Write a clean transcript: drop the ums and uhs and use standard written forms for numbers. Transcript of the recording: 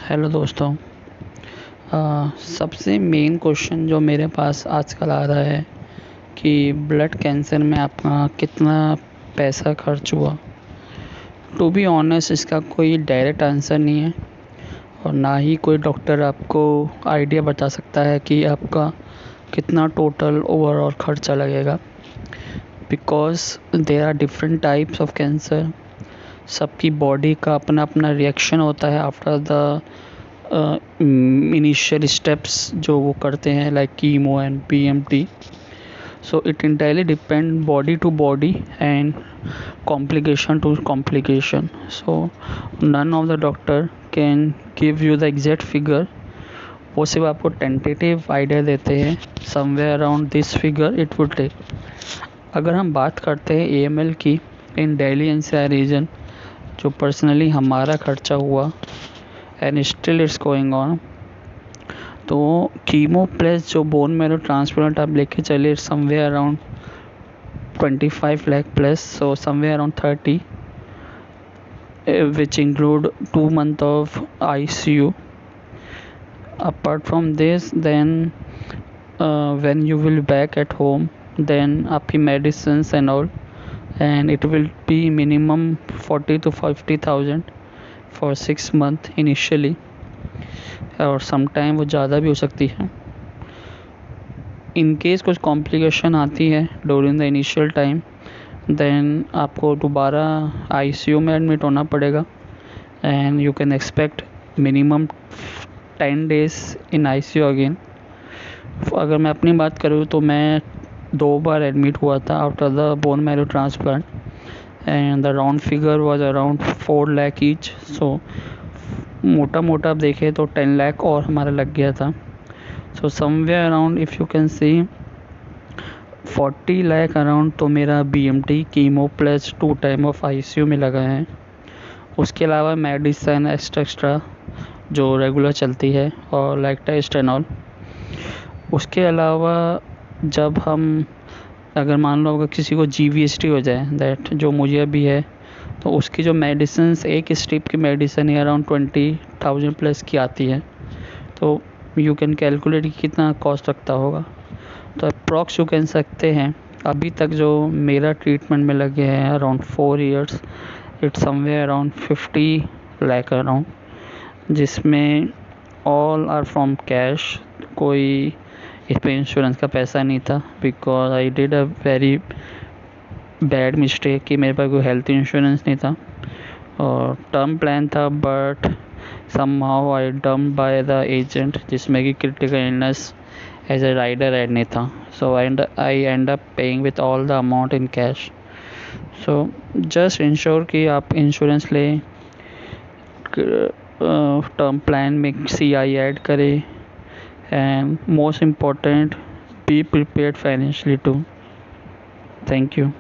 Hello दोस्तों। सबसे main question जो मेरे पास आजकल आ रहा है कि ब्लड कैंसर में आपका कितना पैसा खर्च हुआ। टू बी ऑनेस्ट, इसका कोई डायरेक्ट आंसर नहीं है और ना ही कोई डॉक्टर आपको आइडिया बता सकता है कि आपका कितना टोटल ओवरऑल खर्चा लगेगा, because there are different types of cancer. सबकी बॉडी का अपना अपना रिएक्शन होता है आफ्टर द इनिशियल स्टेप्स जो वो करते हैं, like chemo and PMT. So it entirely depend body to body and complication to complication. So none of the doctor can give you the exact figure. वो सिर्फ आपको tentative idea देते हैं, somewhere around this figure it would take. अगर हम बात करते हैं AML की इन दिल्ली NCR रीजन, जो पर्सनली हमारा खर्चा हुआ and still it's going on, तो कीमो प्लस जो बोन मैरो ट्रांसप्लांट आप लेके चले समवेयर अराउंड 25 lakh प्लस, so somewhere around 30, which include 2 months of ICU. Apart from this, then when you will back at home, then आपकी medicines and all, and it will be minimum 40 to 50,000 for 6 months initially, और sometime वो ज़्यादा भी हो सकती है. In case कुछ complication आती है during the initial time, then आपको दोबारा ICU में एडमिट होना पड़ेगा and you can expect minimum 10 days in ICU again. अगर मैं अपनी बात करूँ तो मैं 2 बार एडमिट हुआ था after the bone marrow transplant and the round figure was around 4 lakh each. So मोटा मोटा आप देखें तो 10 lakh और हमारा लग गया था. सो somewhere around if you can see 40 lakh around तो मेरा BMT chemo plus 2 time of ICU में लगा है. उसके अलावा मेडिसिन एक्स्ट्रा जो रेगुलर चलती है और लाइक टेस्ट एंड ऑल. उसके अलावा जब हम अगर मान लो अगर किसी को GVHD हो जाए, दैट जो मुझे अभी है, तो उसकी जो मेडिसिन एक स्ट्रिप की मेडिसिन ही अराउंड 20,000 प्लस की आती है. तो यू कैन कैलकुलेट कि कितना कॉस्ट लगता होगा. तो अप्रॉक्स यू कह सकते हैं अभी तक जो मेरा ट्रीटमेंट में लगे हैं around 4 years, it's somewhere around 50 lakh around, जिसमें ऑल आर फ्रॉम कैश. कोई इस पर इंश्योरेंस का पैसा नहीं था, because I did a very bad mistake कि मेरे पास कोई हेल्थ इंश्योरेंस नहीं था और टर्म प्लान था, but somehow I dumped by the agent जिसमें कि critical illness as a rider add नहीं था. So I end up paying with all the amount in cash. So just ensure कि आप इंश्योरेंस लें, टर्म प्लान में CI add करें, and most important be prepared financially too. Thank you.